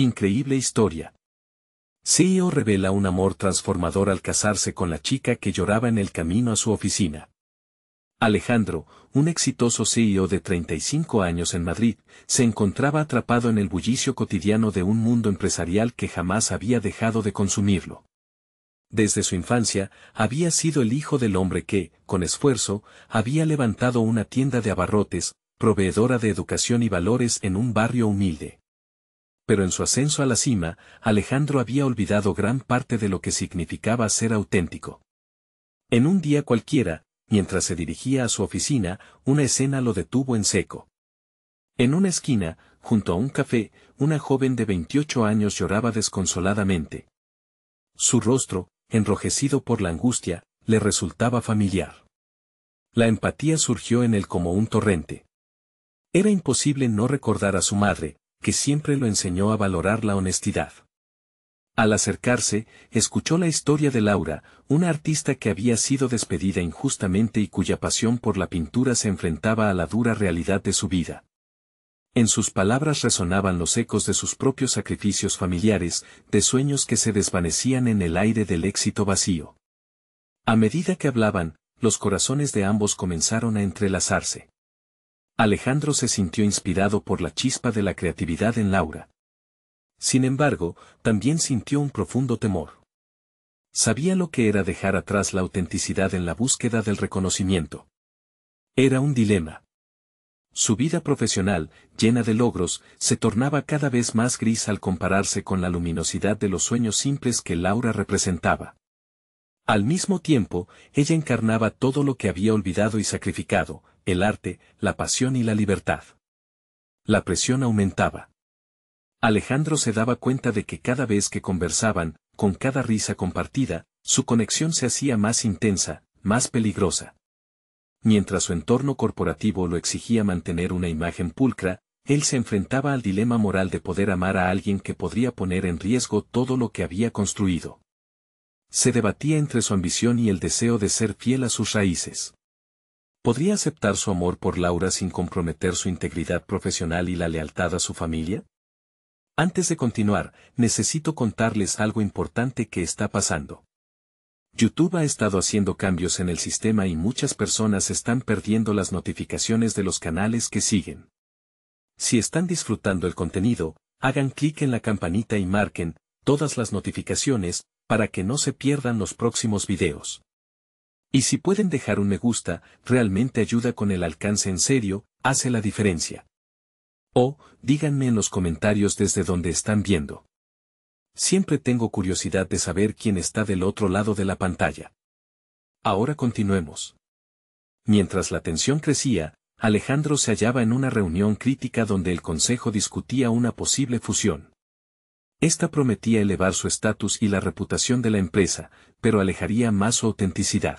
Increíble historia. CEO revela un amor transformador al casarse con la chica que lloraba en el camino a su oficina. Alejandro, un exitoso CEO de 35 años en Madrid, se encontraba atrapado en el bullicio cotidiano de un mundo empresarial que jamás había dejado de consumirlo. Desde su infancia, había sido el hijo del hombre que, con esfuerzo, había levantado una tienda de abarrotes, proveedora de educación y valores en un barrio humilde. Pero en su ascenso a la cima, Alejandro había olvidado gran parte de lo que significaba ser auténtico. En un día cualquiera, mientras se dirigía a su oficina, una escena lo detuvo en seco. En una esquina, junto a un café, una joven de 28 años lloraba desconsoladamente. Su rostro, enrojecido por la angustia, le resultaba familiar. La empatía surgió en él como un torrente. Era imposible no recordar a su madre, que siempre lo enseñó a valorar la honestidad. Al acercarse, escuchó la historia de Laura, una artista que había sido despedida injustamente y cuya pasión por la pintura se enfrentaba a la dura realidad de su vida. En sus palabras resonaban los ecos de sus propios sacrificios familiares, de sueños que se desvanecían en el aire del éxito vacío. A medida que hablaban, los corazones de ambos comenzaron a entrelazarse. Alejandro se sintió inspirado por la chispa de la creatividad en Laura. Sin embargo, también sintió un profundo temor. Sabía lo que era dejar atrás la autenticidad en la búsqueda del reconocimiento. Era un dilema. Su vida profesional, llena de logros, se tornaba cada vez más gris al compararse con la luminosidad de los sueños simples que Laura representaba. Al mismo tiempo, ella encarnaba todo lo que había olvidado y sacrificado, el arte, la pasión y la libertad. La presión aumentaba. Alejandro se daba cuenta de que cada vez que conversaban, con cada risa compartida, su conexión se hacía más intensa, más peligrosa. Mientras su entorno corporativo lo exigía mantener una imagen pulcra, él se enfrentaba al dilema moral de poder amar a alguien que podría poner en riesgo todo lo que había construido. Se debatía entre su ambición y el deseo de ser fiel a sus raíces. ¿Podría aceptar su amor por Laura sin comprometer su integridad profesional y la lealtad a su familia? Antes de continuar, necesito contarles algo importante que está pasando. YouTube ha estado haciendo cambios en el sistema y muchas personas están perdiendo las notificaciones de los canales que siguen. Si están disfrutando el contenido, hagan clic en la campanita y marquen todas las notificaciones para que no se pierdan los próximos videos. Y si pueden dejar un me gusta, realmente ayuda con el alcance en serio, hace la diferencia. O, díganme en los comentarios desde donde están viendo. Siempre tengo curiosidad de saber quién está del otro lado de la pantalla. Ahora continuemos. Mientras la tensión crecía, Alejandro se hallaba en una reunión crítica donde el consejo discutía una posible fusión. Esta prometía elevar su estatus y la reputación de la empresa, pero alejaría más su autenticidad.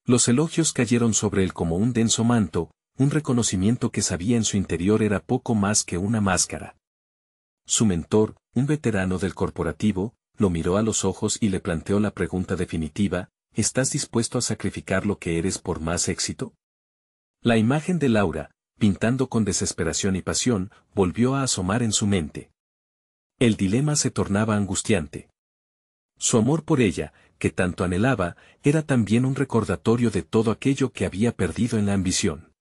Los elogios cayeron sobre él como un denso manto, un reconocimiento que sabía en su interior era poco más que una máscara. Su mentor, un veterano del corporativo, lo miró a los ojos y le planteó la pregunta definitiva: ¿estás dispuesto a sacrificar lo que eres por más éxito? La imagen de Laura, pintando con desesperación y pasión, volvió a asomar en su mente. El dilema se tornaba angustiante. Su amor por ella, que tanto anhelaba, era también un recordatorio de todo aquello que había perdido en la ambición.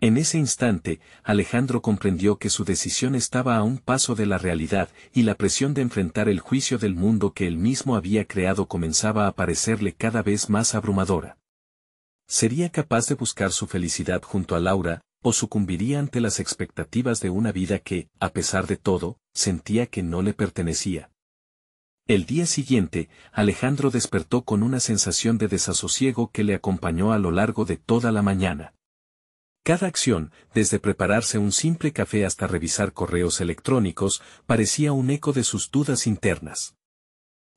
En ese instante, Alejandro comprendió que su decisión estaba a un paso de la realidad, y la presión de enfrentar el juicio del mundo que él mismo había creado comenzaba a parecerle cada vez más abrumadora. ¿Sería capaz de buscar su felicidad junto a Laura, o sucumbiría ante las expectativas de una vida que, a pesar de todo, sentía que no le pertenecía? El día siguiente, Alejandro despertó con una sensación de desasosiego que le acompañó a lo largo de toda la mañana. Cada acción, desde prepararse un simple café hasta revisar correos electrónicos, parecía un eco de sus dudas internas.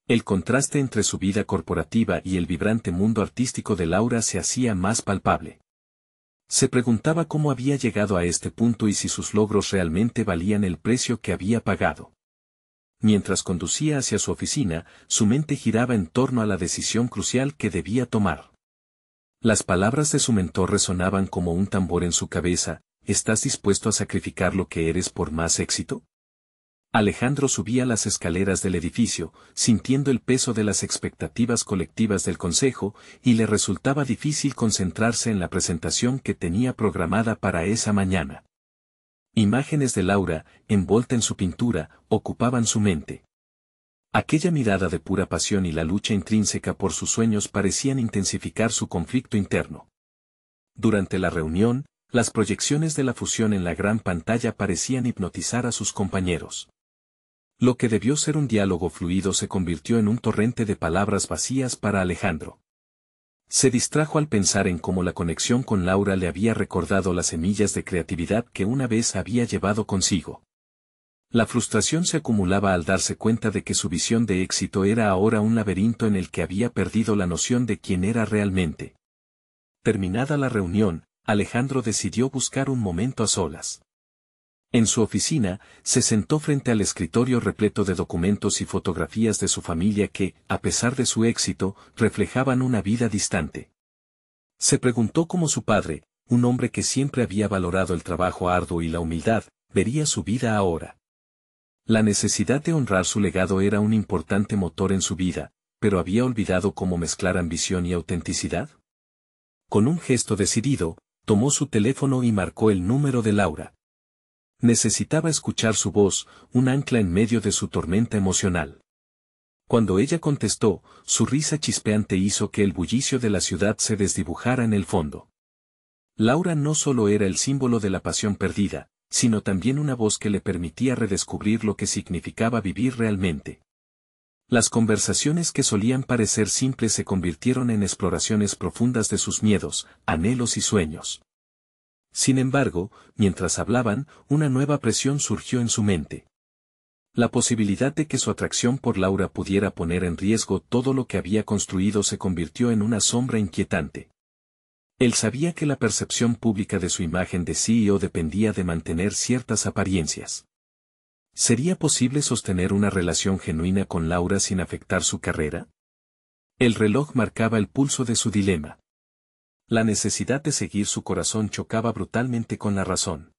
El contraste entre su vida corporativa y el vibrante mundo artístico de Laura se hacía más palpable. Se preguntaba cómo había llegado a este punto y si sus logros realmente valían el precio que había pagado. Mientras conducía hacia su oficina, su mente giraba en torno a la decisión crucial que debía tomar. Las palabras de su mentor resonaban como un tambor en su cabeza: ¿estás dispuesto a sacrificar lo que eres por más éxito? Alejandro subía las escaleras del edificio, sintiendo el peso de las expectativas colectivas del consejo, y le resultaba difícil concentrarse en la presentación que tenía programada para esa mañana. Imágenes de Laura, envuelta en su pintura, ocupaban su mente. Aquella mirada de pura pasión y la lucha intrínseca por sus sueños parecían intensificar su conflicto interno. Durante la reunión, las proyecciones de la fusión en la gran pantalla parecían hipnotizar a sus compañeros. Lo que debió ser un diálogo fluido se convirtió en un torrente de palabras vacías para Alejandro. Se distrajo al pensar en cómo la conexión con Laura le había recordado las semillas de creatividad que una vez había llevado consigo. La frustración se acumulaba al darse cuenta de que su visión de éxito era ahora un laberinto en el que había perdido la noción de quién era realmente. Terminada la reunión, Alejandro decidió buscar un momento a solas. En su oficina, se sentó frente al escritorio repleto de documentos y fotografías de su familia que, a pesar de su éxito, reflejaban una vida distante. Se preguntó cómo su padre, un hombre que siempre había valorado el trabajo arduo y la humildad, vería su vida ahora. La necesidad de honrar su legado era un importante motor en su vida, pero había olvidado cómo mezclar ambición y autenticidad. Con un gesto decidido, tomó su teléfono y marcó el número de Laura. Necesitaba escuchar su voz, un ancla en medio de su tormenta emocional. Cuando ella contestó, su risa chispeante hizo que el bullicio de la ciudad se desdibujara en el fondo. Laura no solo era el símbolo de la pasión perdida, sino también una voz que le permitía redescubrir lo que significaba vivir realmente. Las conversaciones que solían parecer simples se convirtieron en exploraciones profundas de sus miedos, anhelos y sueños. Sin embargo, mientras hablaban, una nueva presión surgió en su mente. La posibilidad de que su atracción por Laura pudiera poner en riesgo todo lo que había construido se convirtió en una sombra inquietante. Él sabía que la percepción pública de su imagen de CEO dependía de mantener ciertas apariencias. ¿Sería posible sostener una relación genuina con Laura sin afectar su carrera? El reloj marcaba el pulso de su dilema. La necesidad de seguir su corazón chocaba brutalmente con la razón.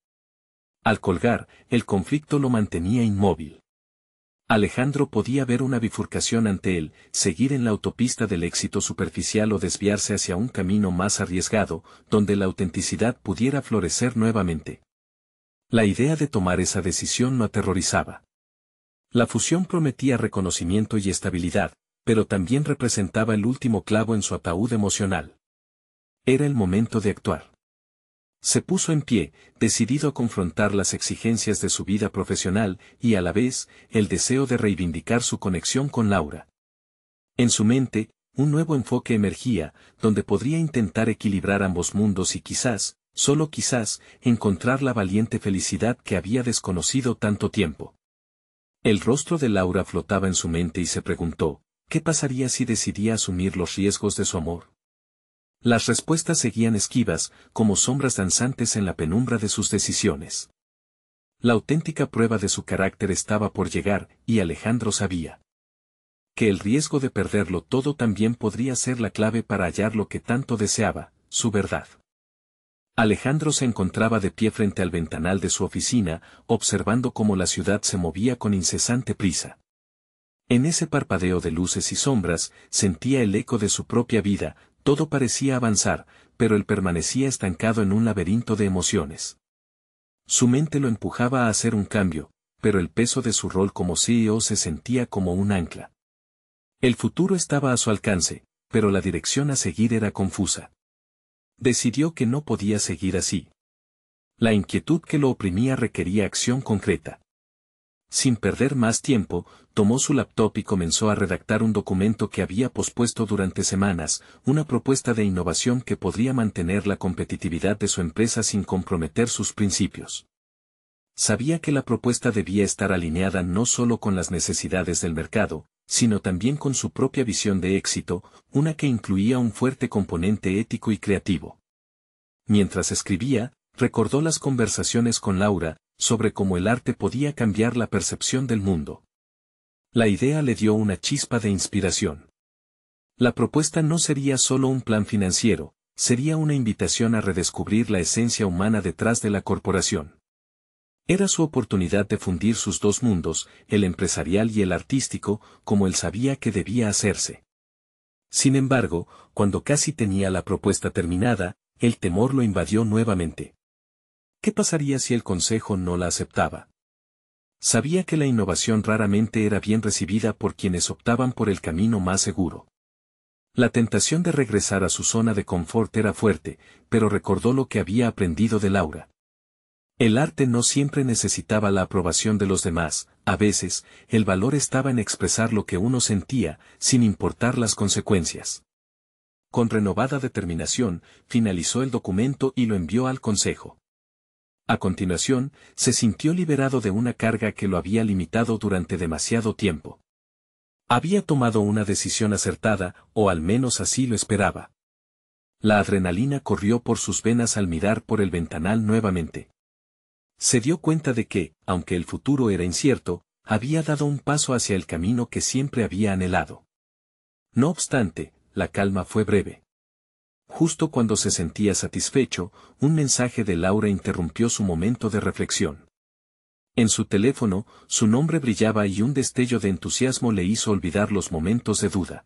Al colgar, el conflicto lo mantenía inmóvil. Alejandro podía ver una bifurcación ante él, seguir en la autopista del éxito superficial o desviarse hacia un camino más arriesgado, donde la autenticidad pudiera florecer nuevamente. La idea de tomar esa decisión lo aterrorizaba. La fusión prometía reconocimiento y estabilidad, pero también representaba el último clavo en su ataúd emocional. Era el momento de actuar. Se puso en pie, decidido a confrontar las exigencias de su vida profesional y a la vez, el deseo de reivindicar su conexión con Laura. En su mente, un nuevo enfoque emergía, donde podría intentar equilibrar ambos mundos y quizás, solo quizás, encontrar la valiente felicidad que había desconocido tanto tiempo. El rostro de Laura flotaba en su mente y se preguntó, ¿qué pasaría si decidía asumir los riesgos de su amor? Las respuestas seguían esquivas, como sombras danzantes en la penumbra de sus decisiones. La auténtica prueba de su carácter estaba por llegar, y Alejandro sabía que el riesgo de perderlo todo también podría ser la clave para hallar lo que tanto deseaba, su verdad. Alejandro se encontraba de pie frente al ventanal de su oficina, observando cómo la ciudad se movía con incesante prisa. En ese parpadeo de luces y sombras, sentía el eco de su propia vida. Todo parecía avanzar, pero él permanecía estancado en un laberinto de emociones. Su mente lo empujaba a hacer un cambio, pero el peso de su rol como CEO se sentía como un ancla. El futuro estaba a su alcance, pero la dirección a seguir era confusa. Decidió que no podía seguir así. La inquietud que lo oprimía requería acción concreta. Sin perder más tiempo, tomó su laptop y comenzó a redactar un documento que había pospuesto durante semanas, una propuesta de innovación que podría mantener la competitividad de su empresa sin comprometer sus principios. Sabía que la propuesta debía estar alineada no solo con las necesidades del mercado, sino también con su propia visión de éxito, una que incluía un fuerte componente ético y creativo. Mientras escribía, recordó las conversaciones con Laura, sobre cómo el arte podía cambiar la percepción del mundo. La idea le dio una chispa de inspiración. La propuesta no sería solo un plan financiero, sería una invitación a redescubrir la esencia humana detrás de la corporación. Era su oportunidad de fundir sus dos mundos, el empresarial y el artístico, como él sabía que debía hacerse. Sin embargo, cuando casi tenía la propuesta terminada, el temor lo invadió nuevamente. ¿Qué pasaría si el consejo no la aceptaba? Sabía que la innovación raramente era bien recibida por quienes optaban por el camino más seguro. La tentación de regresar a su zona de confort era fuerte, pero recordó lo que había aprendido de Laura. El arte no siempre necesitaba la aprobación de los demás, a veces, el valor estaba en expresar lo que uno sentía, sin importar las consecuencias. Con renovada determinación, finalizó el documento y lo envió al consejo. A continuación, se sintió liberado de una carga que lo había limitado durante demasiado tiempo. Había tomado una decisión acertada, o al menos así lo esperaba. La adrenalina corrió por sus venas al mirar por el ventanal nuevamente. Se dio cuenta de que, aunque el futuro era incierto, había dado un paso hacia el camino que siempre había anhelado. No obstante, la calma fue breve. Justo cuando se sentía satisfecho, un mensaje de Laura interrumpió su momento de reflexión. En su teléfono, su nombre brillaba y un destello de entusiasmo le hizo olvidar los momentos de duda.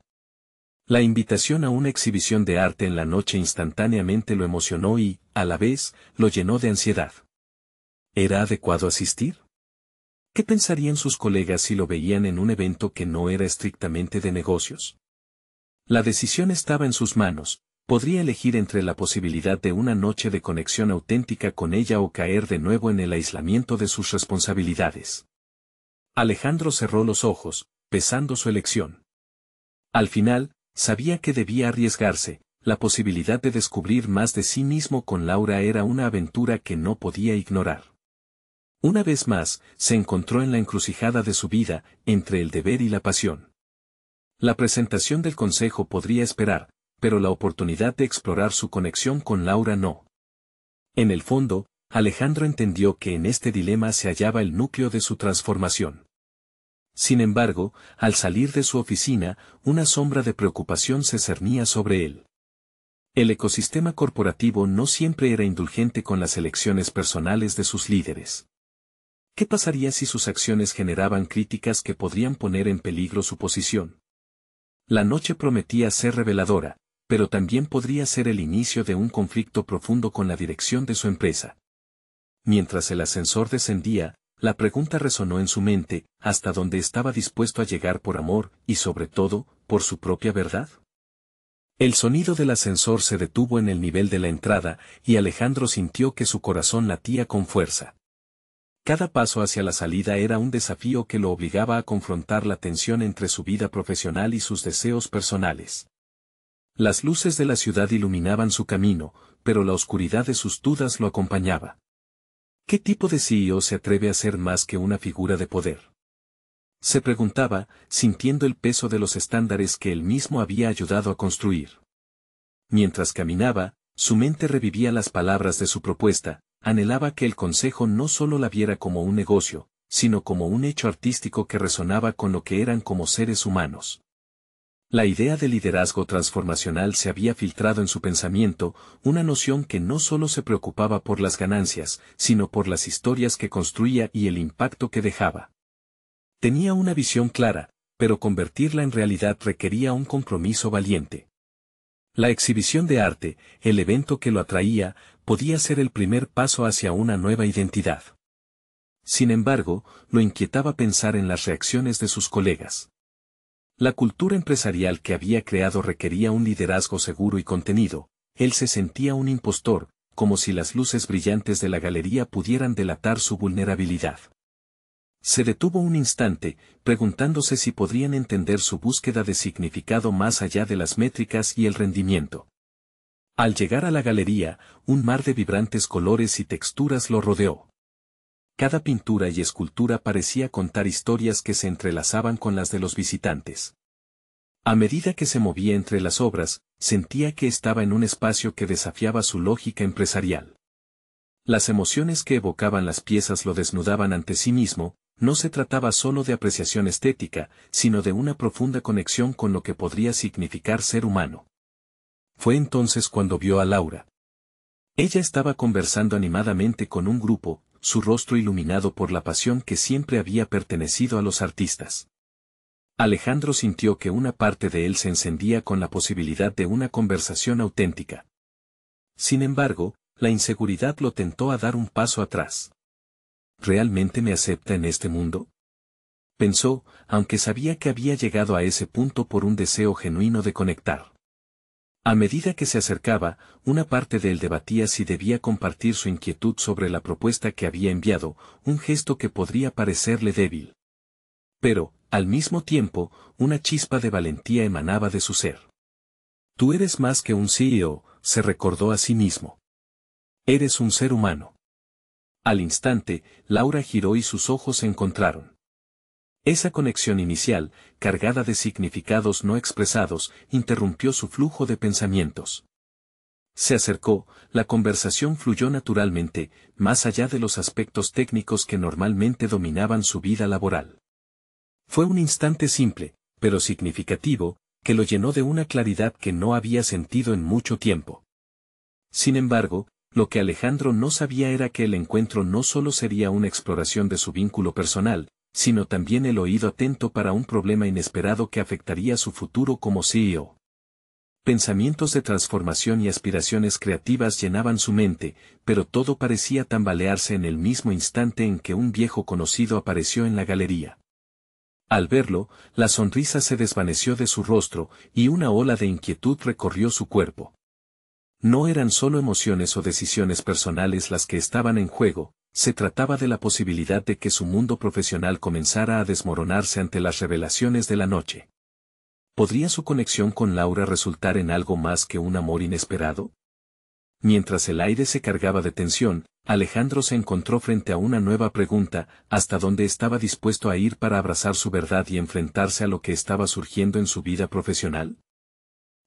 La invitación a una exhibición de arte en la noche instantáneamente lo emocionó y, a la vez, lo llenó de ansiedad. ¿Era adecuado asistir? ¿Qué pensarían sus colegas si lo veían en un evento que no era estrictamente de negocios? La decisión estaba en sus manos, podría elegir entre la posibilidad de una noche de conexión auténtica con ella o caer de nuevo en el aislamiento de sus responsabilidades. Alejandro cerró los ojos, pesando su elección. Al final, sabía que debía arriesgarse, la posibilidad de descubrir más de sí mismo con Laura era una aventura que no podía ignorar. Una vez más, se encontró en la encrucijada de su vida, entre el deber y la pasión. La presentación del consejo podría esperar, pero la oportunidad de explorar su conexión con Laura no. En el fondo, Alejandro entendió que en este dilema se hallaba el núcleo de su transformación. Sin embargo, al salir de su oficina, una sombra de preocupación se cernía sobre él. El ecosistema corporativo no siempre era indulgente con las elecciones personales de sus líderes. ¿Qué pasaría si sus acciones generaban críticas que podrían poner en peligro su posición? La noche prometía ser reveladora, pero también podría ser el inicio de un conflicto profundo con la dirección de su empresa. Mientras el ascensor descendía, la pregunta resonó en su mente, ¿hasta dónde estaba dispuesto a llegar por amor, y sobre todo, por su propia verdad? El sonido del ascensor se detuvo en el nivel de la entrada, y Alejandro sintió que su corazón latía con fuerza. Cada paso hacia la salida era un desafío que lo obligaba a confrontar la tensión entre su vida profesional y sus deseos personales. Las luces de la ciudad iluminaban su camino, pero la oscuridad de sus dudas lo acompañaba. ¿Qué tipo de CEO se atreve a ser más que una figura de poder? Se preguntaba, sintiendo el peso de los estándares que él mismo había ayudado a construir. Mientras caminaba, su mente revivía las palabras de su propuesta. Anhelaba que el consejo no solo la viera como un negocio, sino como un hecho artístico que resonaba con lo que eran como seres humanos. La idea de liderazgo transformacional se había filtrado en su pensamiento, una noción que no solo se preocupaba por las ganancias, sino por las historias que construía y el impacto que dejaba. Tenía una visión clara, pero convertirla en realidad requería un compromiso valiente. La exhibición de arte, el evento que lo atraía, podía ser el primer paso hacia una nueva identidad. Sin embargo, lo inquietaba pensar en las reacciones de sus colegas. La cultura empresarial que había creado requería un liderazgo seguro y contenido. Él se sentía un impostor, como si las luces brillantes de la galería pudieran delatar su vulnerabilidad. Se detuvo un instante, preguntándose si podrían entender su búsqueda de significado más allá de las métricas y el rendimiento. Al llegar a la galería, un mar de vibrantes colores y texturas lo rodeó. Cada pintura y escultura parecía contar historias que se entrelazaban con las de los visitantes. A medida que se movía entre las obras, sentía que estaba en un espacio que desafiaba su lógica empresarial. Las emociones que evocaban las piezas lo desnudaban ante sí mismo. No se trataba solo de apreciación estética, sino de una profunda conexión con lo que podría significar ser humano. Fue entonces cuando vio a Laura. Ella estaba conversando animadamente con un grupo, su rostro iluminado por la pasión que siempre había pertenecido a los artistas. Alejandro sintió que una parte de él se encendía con la posibilidad de una conversación auténtica. Sin embargo, la inseguridad lo tentó a dar un paso atrás. ¿Realmente me acepta en este mundo? Pensó, aunque sabía que había llegado a ese punto por un deseo genuino de conectar. A medida que se acercaba, una parte de él debatía si debía compartir su inquietud sobre la propuesta que había enviado, un gesto que podría parecerle débil. Pero, al mismo tiempo, una chispa de valentía emanaba de su ser. Tú eres más que un CEO, se recordó a sí mismo. Eres un ser humano. Al instante, Laura giró y sus ojos se encontraron. Esa conexión inicial, cargada de significados no expresados, interrumpió su flujo de pensamientos. Se acercó, la conversación fluyó naturalmente, más allá de los aspectos técnicos que normalmente dominaban su vida laboral. Fue un instante simple, pero significativo, que lo llenó de una claridad que no había sentido en mucho tiempo. Sin embargo, lo que Alejandro no sabía era que el encuentro no solo sería una exploración de su vínculo personal, sino también el oído atento para un problema inesperado que afectaría su futuro como CEO. Pensamientos de transformación y aspiraciones creativas llenaban su mente, pero todo parecía tambalearse en el mismo instante en que un viejo conocido apareció en la galería. Al verlo, la sonrisa se desvaneció de su rostro, y una ola de inquietud recorrió su cuerpo. No eran solo emociones o decisiones personales las que estaban en juego, se trataba de la posibilidad de que su mundo profesional comenzara a desmoronarse ante las revelaciones de la noche. ¿Podría su conexión con Laura resultar en algo más que un amor inesperado? Mientras el aire se cargaba de tensión, Alejandro se encontró frente a una nueva pregunta: ¿hasta dónde estaba dispuesto a ir para abrazar su verdad y enfrentarse a lo que estaba surgiendo en su vida profesional?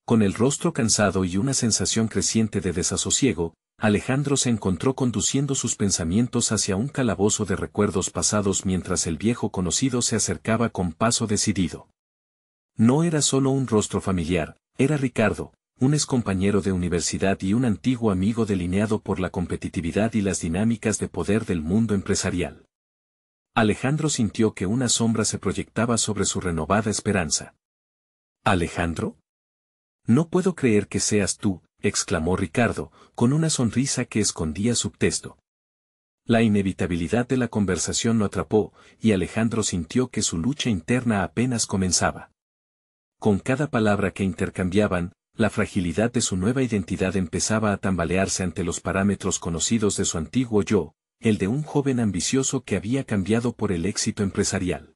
Con el rostro cansado y una sensación creciente de desasosiego, Alejandro se encontró conduciendo sus pensamientos hacia un calabozo de recuerdos pasados mientras el viejo conocido se acercaba con paso decidido. No era solo un rostro familiar, era Ricardo, un excompañero de universidad y un antiguo amigo delineado por la competitividad y las dinámicas de poder del mundo empresarial. Alejandro sintió que una sombra se proyectaba sobre su renovada esperanza. ¿Alejandro? No puedo creer que seas tú, exclamó Ricardo, con una sonrisa que escondía subtexto. La inevitabilidad de la conversación lo atrapó, y Alejandro sintió que su lucha interna apenas comenzaba. Con cada palabra que intercambiaban, la fragilidad de su nueva identidad empezaba a tambalearse ante los parámetros conocidos de su antiguo yo, el de un joven ambicioso que había cambiado por el éxito empresarial.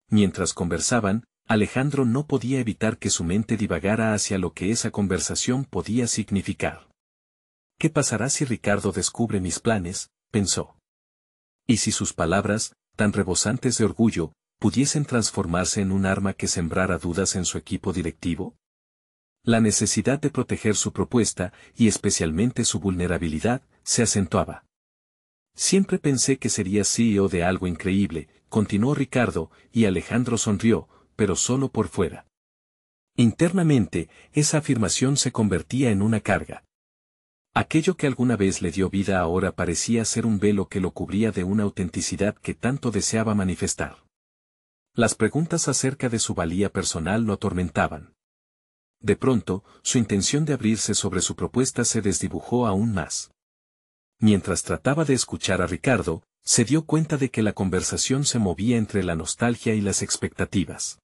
Mientras conversaban, Alejandro no podía evitar que su mente divagara hacia lo que esa conversación podía significar. ¿Qué pasará si Ricardo descubre mis planes?, pensó. ¿Y si sus palabras, tan rebosantes de orgullo, pudiesen transformarse en un arma que sembrara dudas en su equipo directivo? La necesidad de proteger su propuesta, y especialmente su vulnerabilidad, se acentuaba. Siempre pensé que sería CEO de algo increíble, continuó Ricardo, y Alejandro sonrió, pero solo por fuera. Internamente, esa afirmación se convertía en una carga. Aquello que alguna vez le dio vida ahora parecía ser un velo que lo cubría de una autenticidad que tanto deseaba manifestar. Las preguntas acerca de su valía personal lo atormentaban. De pronto, su intención de abrirse sobre su propuesta se desdibujó aún más. Mientras trataba de escuchar a Ricardo, se dio cuenta de que la conversación se movía entre la nostalgia y las expectativas.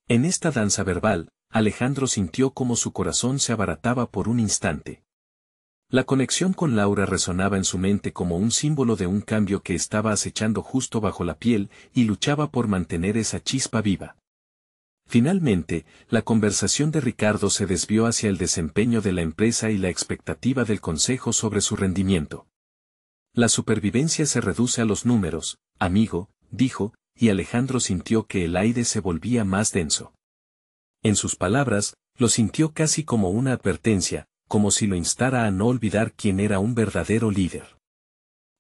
En esta danza verbal, Alejandro sintió como su corazón se abarataba por un instante. La conexión con Laura resonaba en su mente como un símbolo de un cambio que estaba acechando justo bajo la piel, y luchaba por mantener esa chispa viva. Finalmente, la conversación de Ricardo se desvió hacia el desempeño de la empresa y la expectativa del consejo sobre su rendimiento. La supervivencia se reduce a los números, amigo, dijo, y Alejandro sintió que el aire se volvía más denso. En sus palabras, lo sintió casi como una advertencia, como si lo instara a no olvidar quién era un verdadero líder.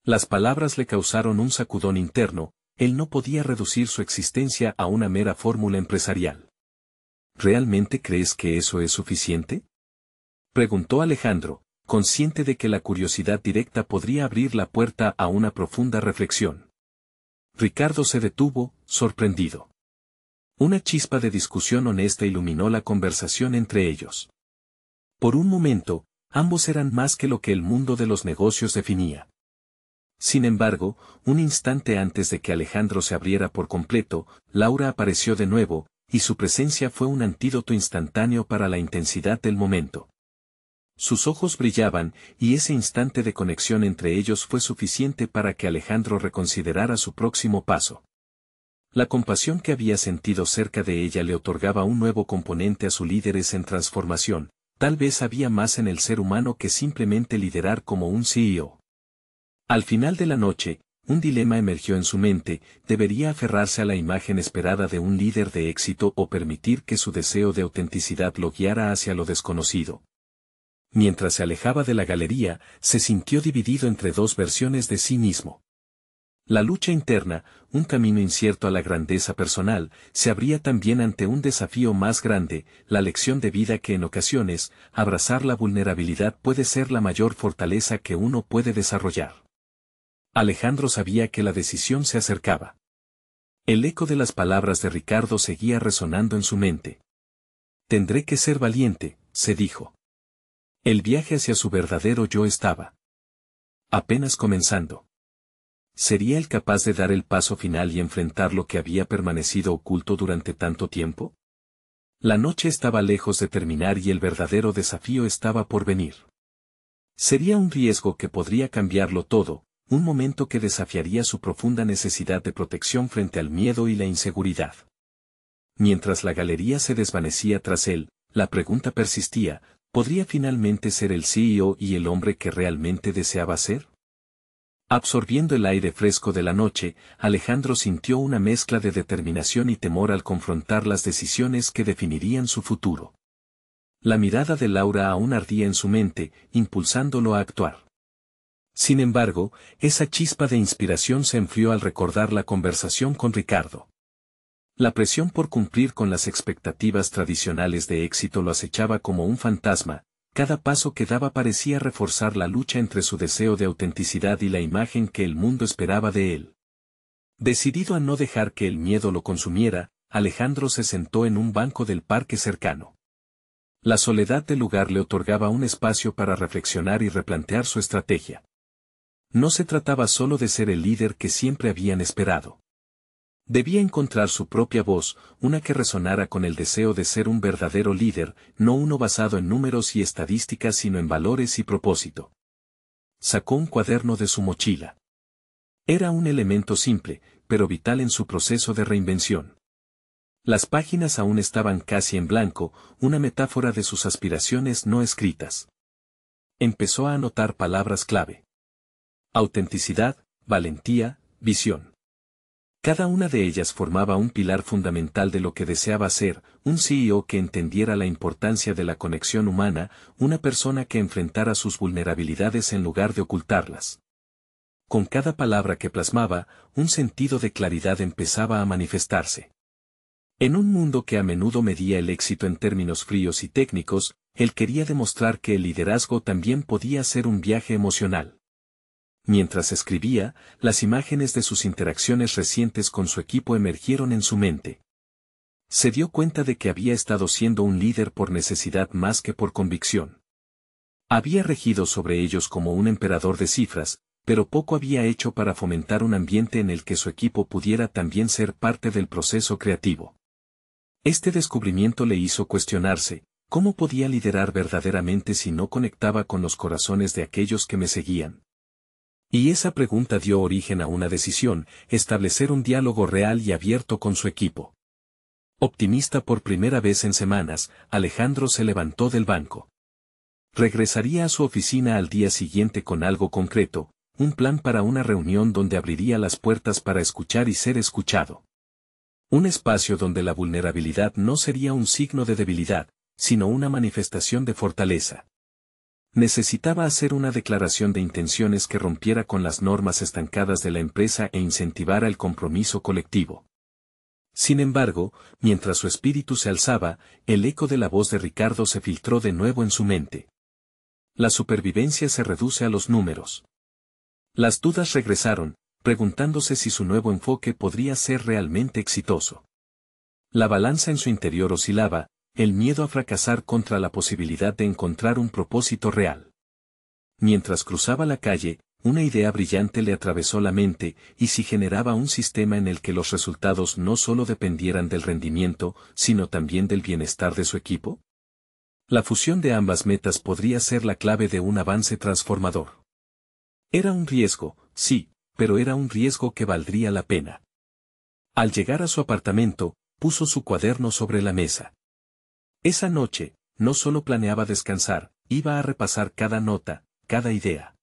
Las palabras le causaron un sacudón interno, él no podía reducir su existencia a una mera fórmula empresarial. ¿Realmente crees que eso es suficiente?, preguntó Alejandro, consciente de que la curiosidad directa podría abrir la puerta a una profunda reflexión. Ricardo se detuvo, sorprendido. Una chispa de discusión honesta iluminó la conversación entre ellos. Por un momento, ambos eran más que lo que el mundo de los negocios definía. Sin embargo, un instante antes de que Alejandro se abriera por completo, Laura apareció de nuevo, y su presencia fue un antídoto instantáneo para la intensidad del momento. Sus ojos brillaban, y ese instante de conexión entre ellos fue suficiente para que Alejandro reconsiderara su próximo paso. La compasión que había sentido cerca de ella le otorgaba un nuevo componente a su líderes en transformación, tal vez había más en el ser humano que simplemente liderar como un CEO. Al final de la noche, un dilema emergió en su mente: ¿debería aferrarse a la imagen esperada de un líder de éxito o permitir que su deseo de autenticidad lo guiara hacia lo desconocido? Mientras se alejaba de la galería, se sintió dividido entre dos versiones de sí mismo. La lucha interna, un camino incierto a la grandeza personal, se abría también ante un desafío más grande, la lección de vida que en ocasiones, abrazar la vulnerabilidad puede ser la mayor fortaleza que uno puede desarrollar. Alejandro sabía que la decisión se acercaba. El eco de las palabras de Ricardo seguía resonando en su mente. Tendré que ser valiente, se dijo. El viaje hacia su verdadero yo estaba apenas comenzando. ¿Sería él capaz de dar el paso final y enfrentar lo que había permanecido oculto durante tanto tiempo? La noche estaba lejos de terminar y el verdadero desafío estaba por venir. Sería un riesgo que podría cambiarlo todo, un momento que desafiaría su profunda necesidad de protección frente al miedo y la inseguridad. Mientras la galería se desvanecía tras él, la pregunta persistía: ¿podría finalmente ser el CEO y el hombre que realmente deseaba ser? Absorbiendo el aire fresco de la noche, Alejandro sintió una mezcla de determinación y temor al confrontar las decisiones que definirían su futuro. La mirada de Laura aún ardía en su mente, impulsándolo a actuar. Sin embargo, esa chispa de inspiración se enfrió al recordar la conversación con Ricardo. La presión por cumplir con las expectativas tradicionales de éxito lo acechaba como un fantasma. Cada paso que daba parecía reforzar la lucha entre su deseo de autenticidad y la imagen que el mundo esperaba de él. Decidido a no dejar que el miedo lo consumiera, Alejandro se sentó en un banco del parque cercano. La soledad del lugar le otorgaba un espacio para reflexionar y replantear su estrategia. No se trataba solo de ser el líder que siempre habían esperado. Debía encontrar su propia voz, una que resonara con el deseo de ser un verdadero líder, no uno basado en números y estadísticas sino en valores y propósito. Sacó un cuaderno de su mochila. Era un elemento simple, pero vital en su proceso de reinvención. Las páginas aún estaban casi en blanco, una metáfora de sus aspiraciones no escritas. Empezó a anotar palabras clave: autenticidad, valentía, visión. Cada una de ellas formaba un pilar fundamental de lo que deseaba ser: un CEO que entendiera la importancia de la conexión humana, una persona que enfrentara sus vulnerabilidades en lugar de ocultarlas. Con cada palabra que plasmaba, un sentido de claridad empezaba a manifestarse. En un mundo que a menudo medía el éxito en términos fríos y técnicos, él quería demostrar que el liderazgo también podía ser un viaje emocional. Mientras escribía, las imágenes de sus interacciones recientes con su equipo emergieron en su mente. Se dio cuenta de que había estado siendo un líder por necesidad más que por convicción. Había regido sobre ellos como un emperador de cifras, pero poco había hecho para fomentar un ambiente en el que su equipo pudiera también ser parte del proceso creativo. Este descubrimiento le hizo cuestionarse: ¿cómo podía liderar verdaderamente si no conectaba con los corazones de aquellos que me seguían? Y esa pregunta dio origen a una decisión: establecer un diálogo real y abierto con su equipo. Optimista por primera vez en semanas, Alejandro se levantó del banco. Regresaría a su oficina al día siguiente con algo concreto, un plan para una reunión donde abriría las puertas para escuchar y ser escuchado. Un espacio donde la vulnerabilidad no sería un signo de debilidad, sino una manifestación de fortaleza. Necesitaba hacer una declaración de intenciones que rompiera con las normas estancadas de la empresa e incentivara el compromiso colectivo. Sin embargo, mientras su espíritu se alzaba, el eco de la voz de Ricardo se filtró de nuevo en su mente. La supervivencia se reduce a los números. Las dudas regresaron, preguntándose si su nuevo enfoque podría ser realmente exitoso. La balanza en su interior oscilaba, el miedo a fracasar contra la posibilidad de encontrar un propósito real. Mientras cruzaba la calle, una idea brillante le atravesó la mente, y si generaba un sistema en el que los resultados no solo dependieran del rendimiento, sino también del bienestar de su equipo. La fusión de ambas metas podría ser la clave de un avance transformador. Era un riesgo, sí, pero era un riesgo que valdría la pena. Al llegar a su apartamento, puso su cuaderno sobre la mesa. Esa noche, no solo planeaba descansar, iba a repasar cada nota, cada idea.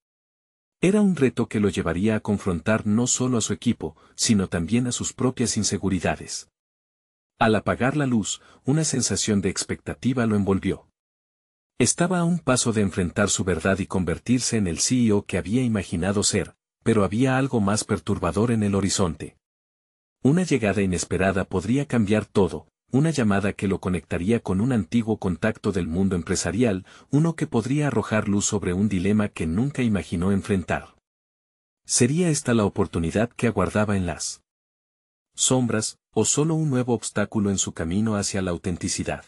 Era un reto que lo llevaría a confrontar no solo a su equipo, sino también a sus propias inseguridades. Al apagar la luz, una sensación de expectativa lo envolvió. Estaba a un paso de enfrentar su verdad y convertirse en el CEO que había imaginado ser, pero había algo más perturbador en el horizonte. Una llegada inesperada podría cambiar todo, una llamada que lo conectaría con un antiguo contacto del mundo empresarial, uno que podría arrojar luz sobre un dilema que nunca imaginó enfrentar. ¿Sería esta la oportunidad que aguardaba en las sombras, o solo un nuevo obstáculo en su camino hacia la autenticidad?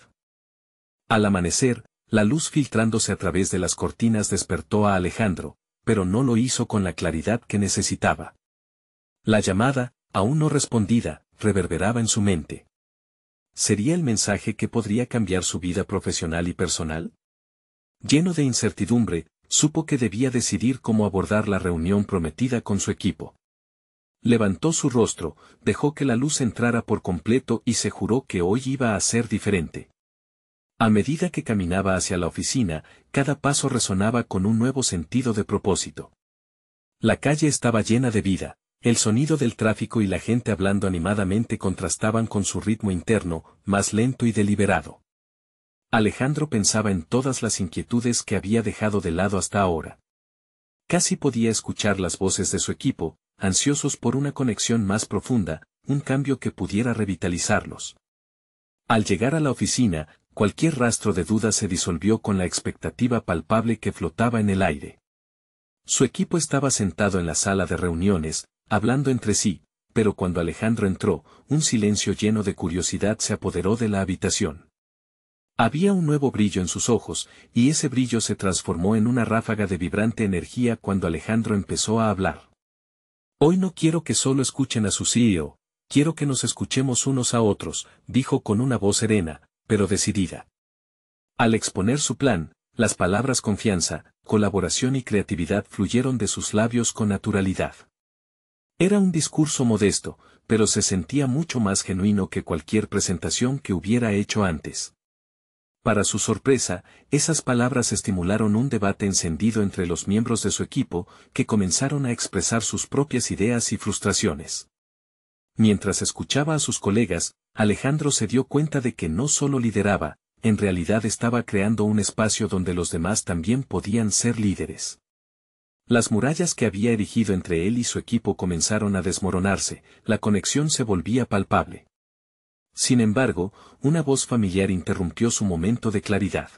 Al amanecer, la luz filtrándose a través de las cortinas despertó a Alejandro, pero no lo hizo con la claridad que necesitaba. La llamada, aún no respondida, reverberaba en su mente. ¿Sería el mensaje que podría cambiar su vida profesional y personal? Lleno de incertidumbre, supo que debía decidir cómo abordar la reunión prometida con su equipo. Levantó su rostro, dejó que la luz entrara por completo y se juró que hoy iba a ser diferente. A medida que caminaba hacia la oficina, cada paso resonaba con un nuevo sentido de propósito. La calle estaba llena de vida, el sonido del tráfico y la gente hablando animadamente contrastaban con su ritmo interno, más lento y deliberado. Alejandro pensaba en todas las inquietudes que había dejado de lado hasta ahora. Casi podía escuchar las voces de su equipo, ansiosos por una conexión más profunda, un cambio que pudiera revitalizarlos. Al llegar a la oficina, cualquier rastro de duda se disolvió con la expectativa palpable que flotaba en el aire. Su equipo estaba sentado en la sala de reuniones, hablando entre sí, pero cuando Alejandro entró, un silencio lleno de curiosidad se apoderó de la habitación. Había un nuevo brillo en sus ojos, y ese brillo se transformó en una ráfaga de vibrante energía cuando Alejandro empezó a hablar. Hoy no quiero que solo escuchen a su CEO, quiero que nos escuchemos unos a otros, dijo con una voz serena, pero decidida. Al exponer su plan, las palabras confianza, colaboración y creatividad fluyeron de sus labios con naturalidad. Era un discurso modesto, pero se sentía mucho más genuino que cualquier presentación que hubiera hecho antes. Para su sorpresa, esas palabras estimularon un debate encendido entre los miembros de su equipo, que comenzaron a expresar sus propias ideas y frustraciones. Mientras escuchaba a sus colegas, Alejandro se dio cuenta de que no solo lideraba, en realidad estaba creando un espacio donde los demás también podían ser líderes. Las murallas que había erigido entre él y su equipo comenzaron a desmoronarse, la conexión se volvía palpable. Sin embargo, una voz familiar interrumpió su momento de claridad.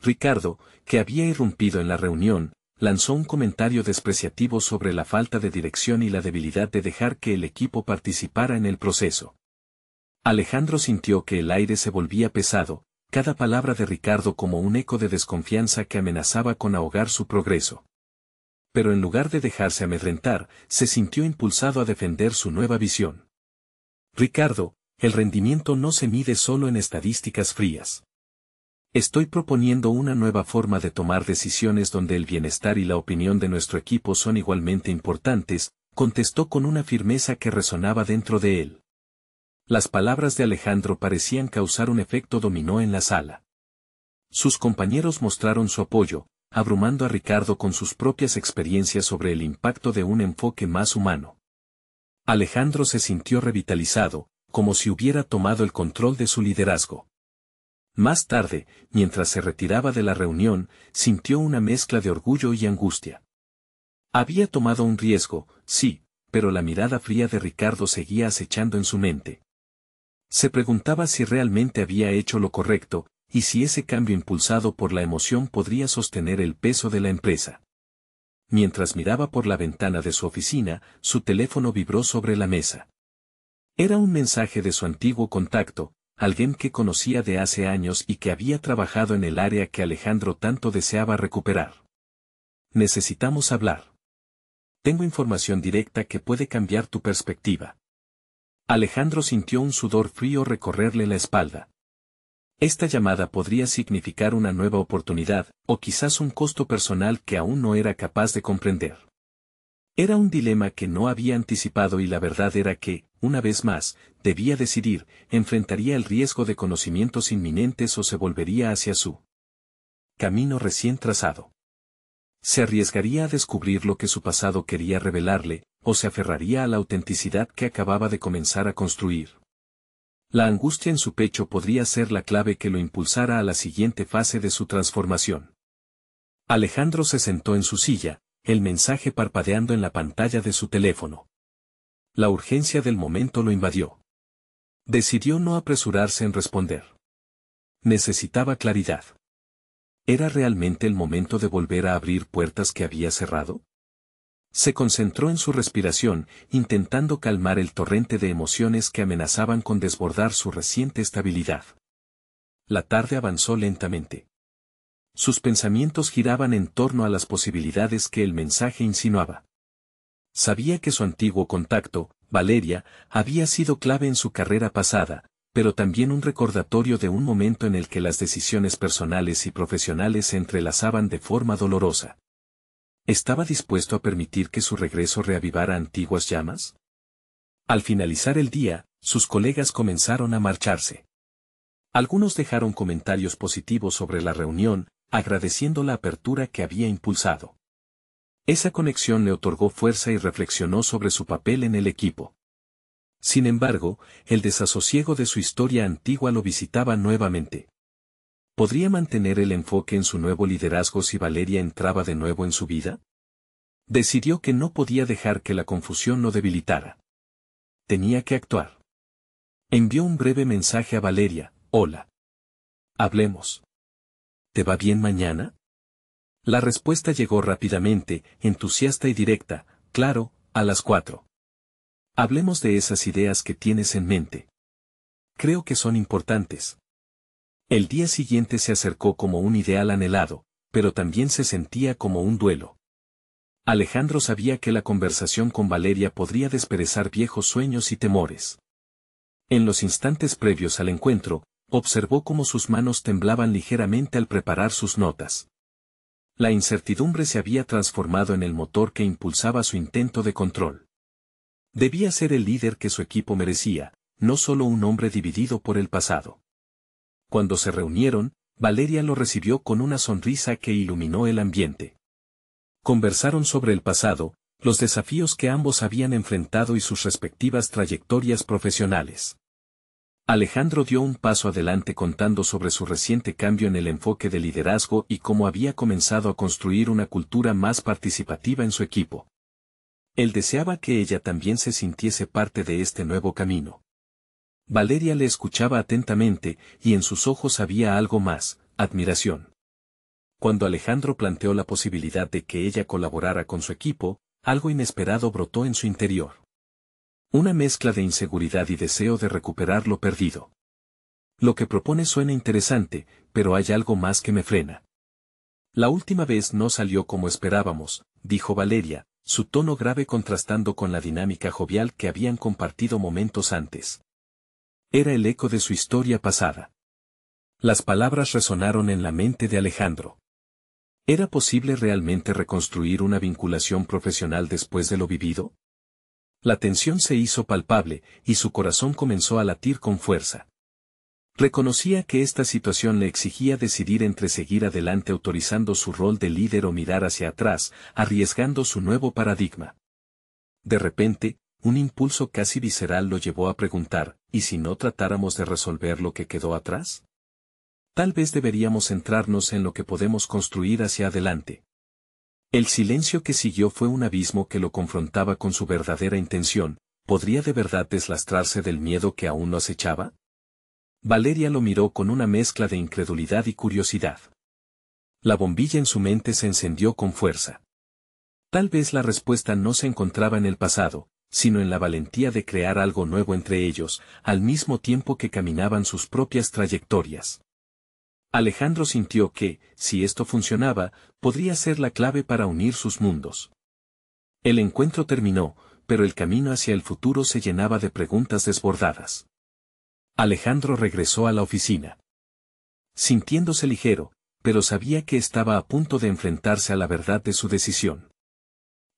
Ricardo, que había irrumpido en la reunión, lanzó un comentario despreciativo sobre la falta de dirección y la debilidad de dejar que el equipo participara en el proceso. Alejandro sintió que el aire se volvía pesado, cada palabra de Ricardo como un eco de desconfianza que amenazaba con ahogar su progreso. Pero en lugar de dejarse amedrentar, se sintió impulsado a defender su nueva visión. Ricardo, el rendimiento no se mide solo en estadísticas frías. Estoy proponiendo una nueva forma de tomar decisiones donde el bienestar y la opinión de nuestro equipo son igualmente importantes, contestó con una firmeza que resonaba dentro de él. Las palabras de Alejandro parecían causar un efecto dominó en la sala. Sus compañeros mostraron su apoyo, abrumando a Ricardo con sus propias experiencias sobre el impacto de un enfoque más humano. Alejandro se sintió revitalizado, como si hubiera tomado el control de su liderazgo. Más tarde, mientras se retiraba de la reunión, sintió una mezcla de orgullo y angustia. Había tomado un riesgo, sí, pero la mirada fría de Ricardo seguía acechando en su mente. Se preguntaba si realmente había hecho lo correcto, y si ese cambio impulsado por la emoción podría sostener el peso de la empresa. Mientras miraba por la ventana de su oficina, su teléfono vibró sobre la mesa. Era un mensaje de su antiguo contacto, alguien que conocía de hace años y que había trabajado en el área que Alejandro tanto deseaba recuperar. Necesitamos hablar. Tengo información directa que puede cambiar tu perspectiva. Alejandro sintió un sudor frío recorrerle la espalda. Esta llamada podría significar una nueva oportunidad, o quizás un costo personal que aún no era capaz de comprender. Era un dilema que no había anticipado y la verdad era que, una vez más, debía decidir, enfrentaría el riesgo de conocimientos inminentes o se volvería hacia su camino recién trazado. Se arriesgaría a descubrir lo que su pasado quería revelarle, o se aferraría a la autenticidad que acababa de comenzar a construir. La angustia en su pecho podría ser la clave que lo impulsara a la siguiente fase de su transformación. Alejandro se sentó en su silla, el mensaje parpadeando en la pantalla de su teléfono. La urgencia del momento lo invadió. Decidió no apresurarse en responder. Necesitaba claridad. ¿Era realmente el momento de volver a abrir puertas que había cerrado? Se concentró en su respiración, intentando calmar el torrente de emociones que amenazaban con desbordar su reciente estabilidad. La tarde avanzó lentamente. Sus pensamientos giraban en torno a las posibilidades que el mensaje insinuaba. Sabía que su antiguo contacto, Valeria, había sido clave en su carrera pasada, pero también un recordatorio de un momento en el que las decisiones personales y profesionales se entrelazaban de forma dolorosa. ¿Estaba dispuesto a permitir que su regreso reavivara antiguas llamas? Al finalizar el día, sus colegas comenzaron a marcharse. Algunos dejaron comentarios positivos sobre la reunión, agradeciendo la apertura que había impulsado. Esa conexión le otorgó fuerza y reflexionó sobre su papel en el equipo. Sin embargo, el desasosiego de su historia antigua lo visitaba nuevamente. ¿Podría mantener el enfoque en su nuevo liderazgo si Valeria entraba de nuevo en su vida? Decidió que no podía dejar que la confusión lo debilitara. Tenía que actuar. Envió un breve mensaje a Valeria: «Hola. Hablemos. ¿Te va bien mañana?». La respuesta llegó rápidamente, entusiasta y directa: «Claro, a las 4. Hablemos de esas ideas que tienes en mente. Creo que son importantes». El día siguiente se acercó como un ideal anhelado, pero también se sentía como un duelo. Alejandro sabía que la conversación con Valeria podría desperezar viejos sueños y temores. En los instantes previos al encuentro, observó cómo sus manos temblaban ligeramente al preparar sus notas. La incertidumbre se había transformado en el motor que impulsaba su intento de control. Debía ser el líder que su equipo merecía, no solo un hombre dividido por el pasado. Cuando se reunieron, Valeria lo recibió con una sonrisa que iluminó el ambiente. Conversaron sobre el pasado, los desafíos que ambos habían enfrentado y sus respectivas trayectorias profesionales. Alejandro dio un paso adelante contando sobre su reciente cambio en el enfoque de liderazgo y cómo había comenzado a construir una cultura más participativa en su equipo. Él deseaba que ella también se sintiese parte de este nuevo camino. Valeria le escuchaba atentamente, y en sus ojos había algo más: admiración. Cuando Alejandro planteó la posibilidad de que ella colaborara con su equipo, algo inesperado brotó en su interior. Una mezcla de inseguridad y deseo de recuperar lo perdido. «Lo que propone suena interesante, pero hay algo más que me frena». «La última vez no salió como esperábamos», dijo Valeria, su tono grave contrastando con la dinámica jovial que habían compartido momentos antes. Era el eco de su historia pasada. Las palabras resonaron en la mente de Alejandro. ¿Era posible realmente reconstruir una vinculación profesional después de lo vivido? La tensión se hizo palpable, y su corazón comenzó a latir con fuerza. Reconocía que esta situación le exigía decidir entre seguir adelante autorizando su rol de líder o mirar hacia atrás, arriesgando su nuevo paradigma. De repente, un impulso casi visceral lo llevó a preguntar: ¿y si no tratáramos de resolver lo que quedó atrás? Tal vez deberíamos centrarnos en lo que podemos construir hacia adelante. El silencio que siguió fue un abismo que lo confrontaba con su verdadera intención. ¿Podría de verdad deslastrarse del miedo que aún lo acechaba? Valeria lo miró con una mezcla de incredulidad y curiosidad. La bombilla en su mente se encendió con fuerza. Tal vez la respuesta no se encontraba en el pasado, sino en la valentía de crear algo nuevo entre ellos, al mismo tiempo que caminaban sus propias trayectorias. Alejandro sintió que, si esto funcionaba, podría ser la clave para unir sus mundos. El encuentro terminó, pero el camino hacia el futuro se llenaba de preguntas desbordadas. Alejandro regresó a la oficina. Sintiéndose ligero, pero sabía que estaba a punto de enfrentarse a la verdad de su decisión.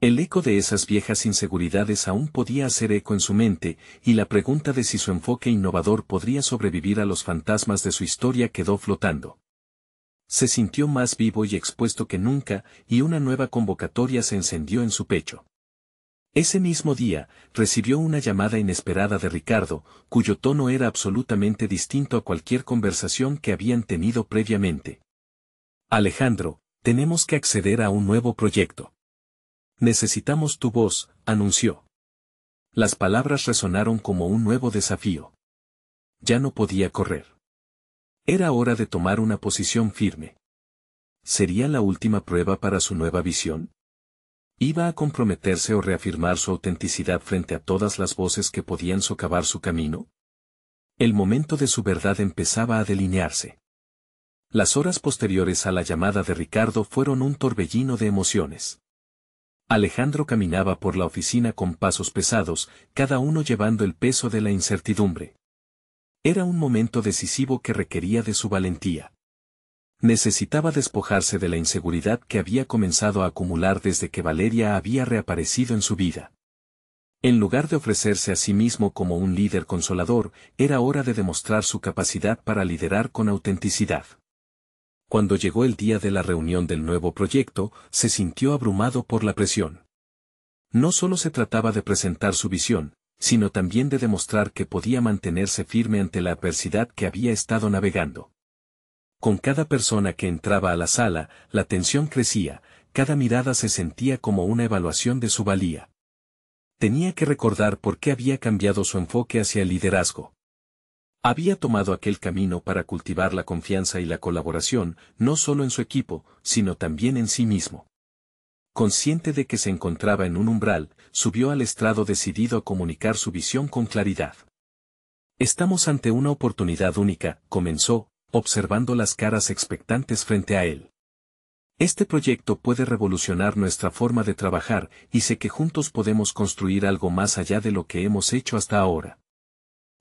El eco de esas viejas inseguridades aún podía hacer eco en su mente, y la pregunta de si su enfoque innovador podría sobrevivir a los fantasmas de su historia quedó flotando. Se sintió más vivo y expuesto que nunca, y una nueva convocatoria se encendió en su pecho. Ese mismo día, recibió una llamada inesperada de Ricardo, cuyo tono era absolutamente distinto a cualquier conversación que habían tenido previamente. Alejandro, tenemos que acceder a un nuevo proyecto. Necesitamos tu voz, anunció. Las palabras resonaron como un nuevo desafío. Ya no podía correr. Era hora de tomar una posición firme. ¿Sería la última prueba para su nueva visión? ¿Iba a comprometerse o reafirmar su autenticidad frente a todas las voces que podían socavar su camino? El momento de su verdad empezaba a delinearse. Las horas posteriores a la llamada de Ricardo fueron un torbellino de emociones. Alejandro caminaba por la oficina con pasos pesados, cada uno llevando el peso de la incertidumbre. Era un momento decisivo que requería de su valentía. Necesitaba despojarse de la inseguridad que había comenzado a acumular desde que Valeria había reaparecido en su vida. En lugar de ofrecerse a sí mismo como un líder consolador, era hora de demostrar su capacidad para liderar con autenticidad. Cuando llegó el día de la reunión del nuevo proyecto, se sintió abrumado por la presión. No solo se trataba de presentar su visión, sino también de demostrar que podía mantenerse firme ante la adversidad que había estado navegando. Con cada persona que entraba a la sala, la tensión crecía, cada mirada se sentía como una evaluación de su valía. Tenía que recordar por qué había cambiado su enfoque hacia el liderazgo. Había tomado aquel camino para cultivar la confianza y la colaboración, no solo en su equipo, sino también en sí mismo. Consciente de que se encontraba en un umbral, subió al estrado decidido a comunicar su visión con claridad. Estamos ante una oportunidad única, comenzó, observando las caras expectantes frente a él. Este proyecto puede revolucionar nuestra forma de trabajar, y sé que juntos podemos construir algo más allá de lo que hemos hecho hasta ahora.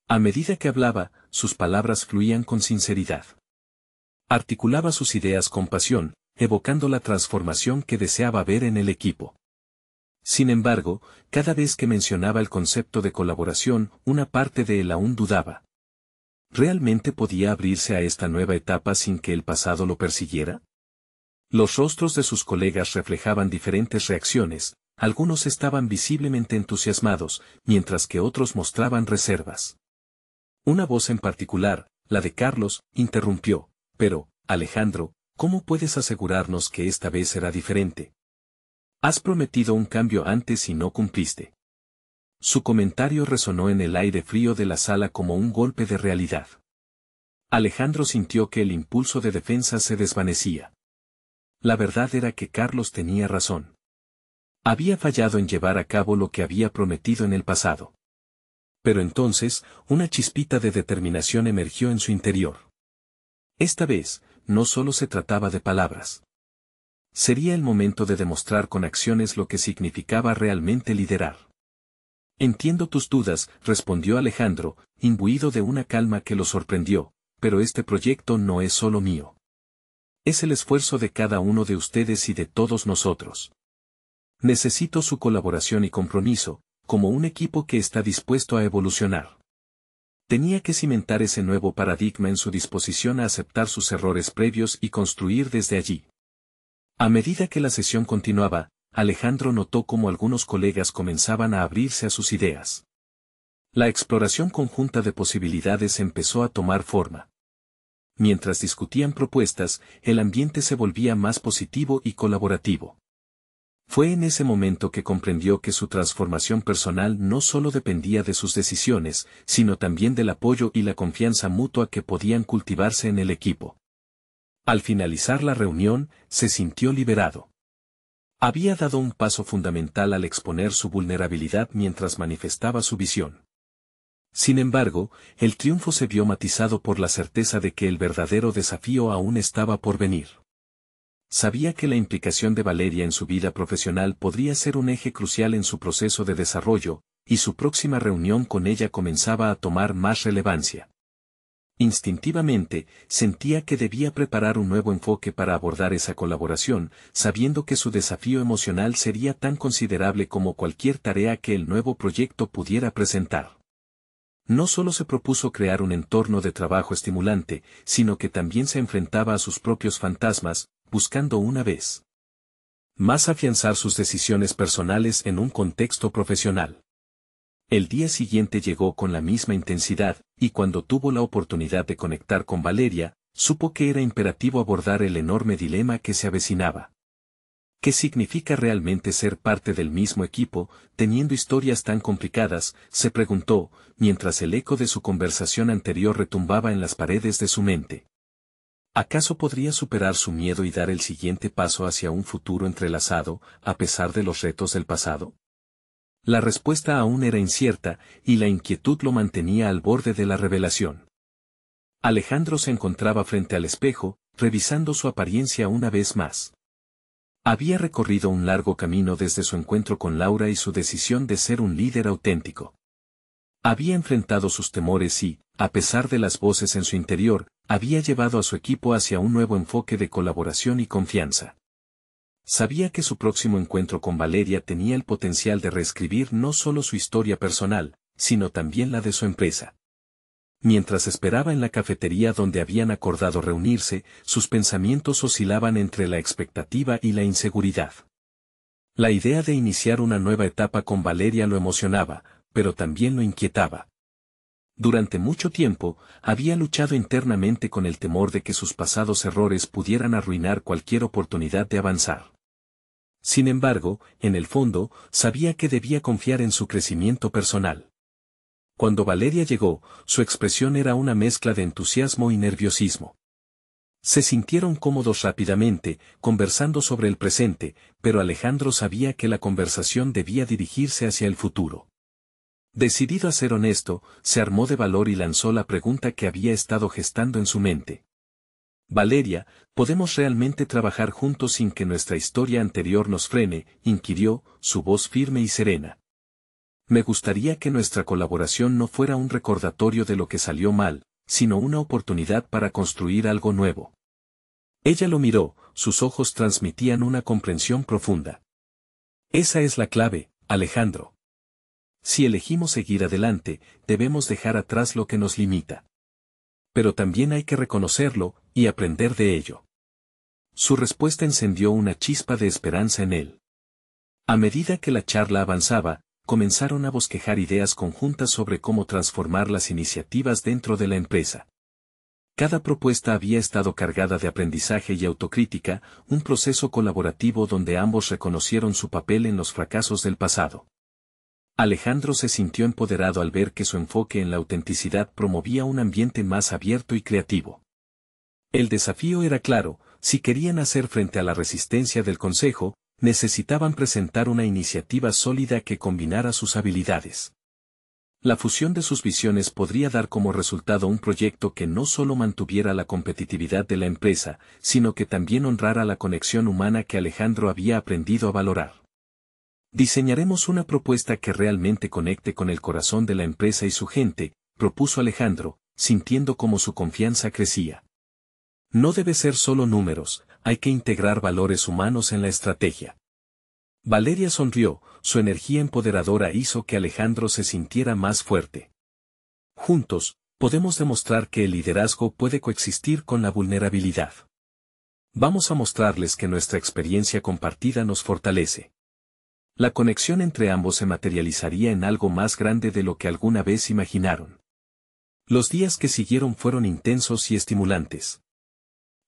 A medida que hablaba, sus palabras fluían con sinceridad. Articulaba sus ideas con pasión, evocando la transformación que deseaba ver en el equipo. Sin embargo, cada vez que mencionaba el concepto de colaboración, una parte de él aún dudaba. ¿Realmente podía abrirse a esta nueva etapa sin que el pasado lo persiguiera? Los rostros de sus colegas reflejaban diferentes reacciones, algunos estaban visiblemente entusiasmados, mientras que otros mostraban reservas. Una voz en particular, la de Carlos, interrumpió, pero, Alejandro, ¿cómo puedes asegurarnos que esta vez será diferente? Has prometido un cambio antes y no cumpliste. Su comentario resonó en el aire frío de la sala como un golpe de realidad. Alejandro sintió que el impulso de defensa se desvanecía. La verdad era que Carlos tenía razón. Había fallado en llevar a cabo lo que había prometido en el pasado. Pero entonces, una chispita de determinación emergió en su interior. Esta vez, no solo se trataba de palabras. Sería el momento de demostrar con acciones lo que significaba realmente liderar. Entiendo tus dudas, respondió Alejandro, imbuido de una calma que lo sorprendió, pero este proyecto no es solo mío. Es el esfuerzo de cada uno de ustedes y de todos nosotros. Necesito su colaboración y compromiso, como un equipo que está dispuesto a evolucionar. Tenía que cimentar ese nuevo paradigma en su disposición a aceptar sus errores previos y construir desde allí. A medida que la sesión continuaba, Alejandro notó cómo algunos colegas comenzaban a abrirse a sus ideas. La exploración conjunta de posibilidades empezó a tomar forma. Mientras discutían propuestas, el ambiente se volvía más positivo y colaborativo. Fue en ese momento que comprendió que su transformación personal no solo dependía de sus decisiones, sino también del apoyo y la confianza mutua que podían cultivarse en el equipo. Al finalizar la reunión, se sintió liberado. Había dado un paso fundamental al exponer su vulnerabilidad mientras manifestaba su visión. Sin embargo, el triunfo se vio matizado por la certeza de que el verdadero desafío aún estaba por venir. Sabía que la implicación de Valeria en su vida profesional podría ser un eje crucial en su proceso de desarrollo, y su próxima reunión con ella comenzaba a tomar más relevancia. Instintivamente, sentía que debía preparar un nuevo enfoque para abordar esa colaboración, sabiendo que su desafío emocional sería tan considerable como cualquier tarea que el nuevo proyecto pudiera presentar. No solo se propuso crear un entorno de trabajo estimulante, sino que también se enfrentaba a sus propios fantasmas, buscando una vez más afianzar sus decisiones personales en un contexto profesional. El día siguiente llegó con la misma intensidad, y cuando tuvo la oportunidad de conectar con Valeria, supo que era imperativo abordar el enorme dilema que se avecinaba. ¿Qué significa realmente ser parte del mismo equipo, teniendo historias tan complicadas?, se preguntó, mientras el eco de su conversación anterior retumbaba en las paredes de su mente. ¿Acaso podría superar su miedo y dar el siguiente paso hacia un futuro entrelazado, a pesar de los retos del pasado? La respuesta aún era incierta, y la inquietud lo mantenía al borde de la revelación. Alejandro se encontraba frente al espejo, revisando su apariencia una vez más. Había recorrido un largo camino desde su encuentro con Laura y su decisión de ser un líder auténtico. Había enfrentado sus temores y, a pesar de las voces en su interior, había llevado a su equipo hacia un nuevo enfoque de colaboración y confianza. Sabía que su próximo encuentro con Valeria tenía el potencial de reescribir no solo su historia personal, sino también la de su empresa. Mientras esperaba en la cafetería donde habían acordado reunirse, sus pensamientos oscilaban entre la expectativa y la inseguridad. La idea de iniciar una nueva etapa con Valeria lo emocionaba, pero también lo inquietaba. Durante mucho tiempo, había luchado internamente con el temor de que sus pasados errores pudieran arruinar cualquier oportunidad de avanzar. Sin embargo, en el fondo, sabía que debía confiar en su crecimiento personal. Cuando Valeria llegó, su expresión era una mezcla de entusiasmo y nerviosismo. Se sintieron cómodos rápidamente, conversando sobre el presente, pero Alejandro sabía que la conversación debía dirigirse hacia el futuro. Decidido a ser honesto, se armó de valor y lanzó la pregunta que había estado gestando en su mente. Valeria, ¿podemos realmente trabajar juntos sin que nuestra historia anterior nos frene?, inquirió, su voz firme y serena. Me gustaría que nuestra colaboración no fuera un recordatorio de lo que salió mal, sino una oportunidad para construir algo nuevo. Ella lo miró, sus ojos transmitían una comprensión profunda. Esa es la clave, Alejandro. Si elegimos seguir adelante, debemos dejar atrás lo que nos limita. Pero también hay que reconocerlo, y aprender de ello. Su respuesta encendió una chispa de esperanza en él. A medida que la charla avanzaba, comenzaron a bosquejar ideas conjuntas sobre cómo transformar las iniciativas dentro de la empresa. Cada propuesta había estado cargada de aprendizaje y autocrítica, un proceso colaborativo donde ambos reconocieron su papel en los fracasos del pasado. Alejandro se sintió empoderado al ver que su enfoque en la autenticidad promovía un ambiente más abierto y creativo. El desafío era claro: si querían hacer frente a la resistencia del consejo, necesitaban presentar una iniciativa sólida que combinara sus habilidades. La fusión de sus visiones podría dar como resultado un proyecto que no solo mantuviera la competitividad de la empresa, sino que también honrara la conexión humana que Alejandro había aprendido a valorar. Diseñaremos una propuesta que realmente conecte con el corazón de la empresa y su gente, propuso Alejandro, sintiendo cómo su confianza crecía. No debe ser solo números, hay que integrar valores humanos en la estrategia. Valeria sonrió, su energía empoderadora hizo que Alejandro se sintiera más fuerte. Juntos, podemos demostrar que el liderazgo puede coexistir con la vulnerabilidad. Vamos a mostrarles que nuestra experiencia compartida nos fortalece. La conexión entre ambos se materializaría en algo más grande de lo que alguna vez imaginaron. Los días que siguieron fueron intensos y estimulantes.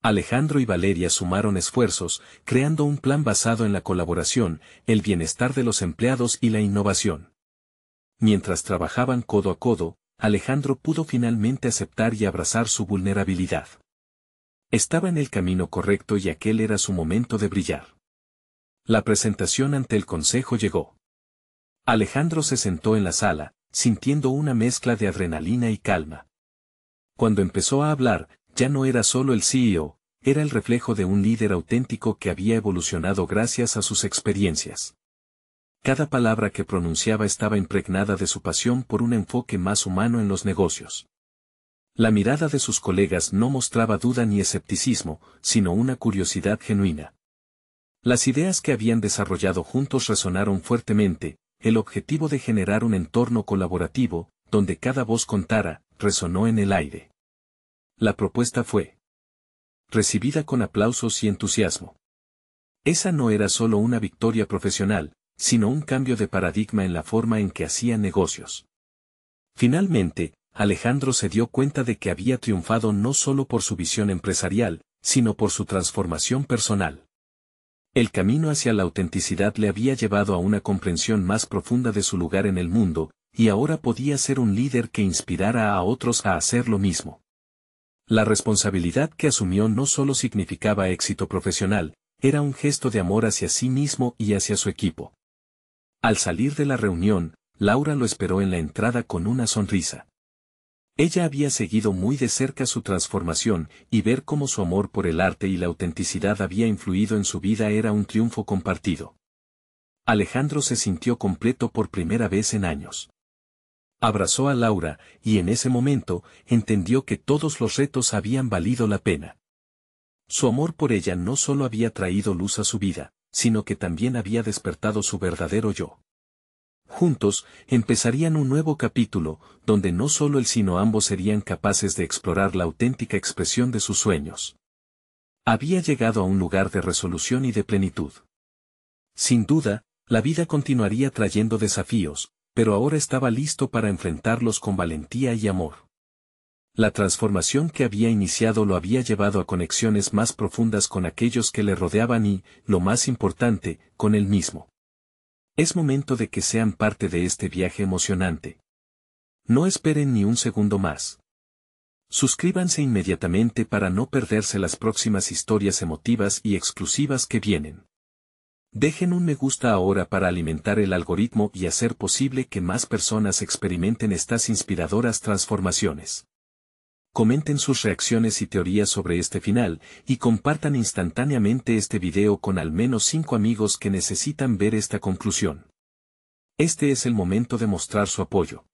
Alejandro y Valeria sumaron esfuerzos, creando un plan basado en la colaboración, el bienestar de los empleados y la innovación. Mientras trabajaban codo a codo, Alejandro pudo finalmente aceptar y abrazar su vulnerabilidad. Estaba en el camino correcto y aquel era su momento de brillar. La presentación ante el consejo llegó. Alejandro se sentó en la sala, sintiendo una mezcla de adrenalina y calma. Cuando empezó a hablar, ya no era solo el CEO, era el reflejo de un líder auténtico que había evolucionado gracias a sus experiencias. Cada palabra que pronunciaba estaba impregnada de su pasión por un enfoque más humano en los negocios. La mirada de sus colegas no mostraba duda ni escepticismo, sino una curiosidad genuina. Las ideas que habían desarrollado juntos resonaron fuertemente, el objetivo de generar un entorno colaborativo, donde cada voz contara, resonó en el aire. La propuesta fue recibida con aplausos y entusiasmo. Esa no era solo una victoria profesional, sino un cambio de paradigma en la forma en que hacían negocios. Finalmente, Alejandro se dio cuenta de que había triunfado no solo por su visión empresarial, sino por su transformación personal. El camino hacia la autenticidad le había llevado a una comprensión más profunda de su lugar en el mundo, y ahora podía ser un líder que inspirara a otros a hacer lo mismo. La responsabilidad que asumió no solo significaba éxito profesional, era un gesto de amor hacia sí mismo y hacia su equipo. Al salir de la reunión, Laura lo esperó en la entrada con una sonrisa. Ella había seguido muy de cerca su transformación, y ver cómo su amor por el arte y la autenticidad había influido en su vida era un triunfo compartido. Alejandro se sintió completo por primera vez en años. Abrazó a Laura, y en ese momento, entendió que todos los retos habían valido la pena. Su amor por ella no solo había traído luz a su vida, sino que también había despertado su verdadero yo. Juntos, empezarían un nuevo capítulo, donde no solo él sino ambos serían capaces de explorar la auténtica expresión de sus sueños. Había llegado a un lugar de resolución y de plenitud. Sin duda, la vida continuaría trayendo desafíos, pero ahora estaba listo para enfrentarlos con valentía y amor. La transformación que había iniciado lo había llevado a conexiones más profundas con aquellos que le rodeaban y, lo más importante, con él mismo. Es momento de que sean parte de este viaje emocionante. No esperen ni un segundo más. Suscríbanse inmediatamente para no perderse las próximas historias emotivas y exclusivas que vienen. Dejen un me gusta ahora para alimentar el algoritmo y hacer posible que más personas experimenten estas inspiradoras transformaciones. Comenten sus reacciones y teorías sobre este final, y compartan instantáneamente este video con al menos 5 amigos que necesitan ver esta conclusión. Este es el momento de mostrar su apoyo.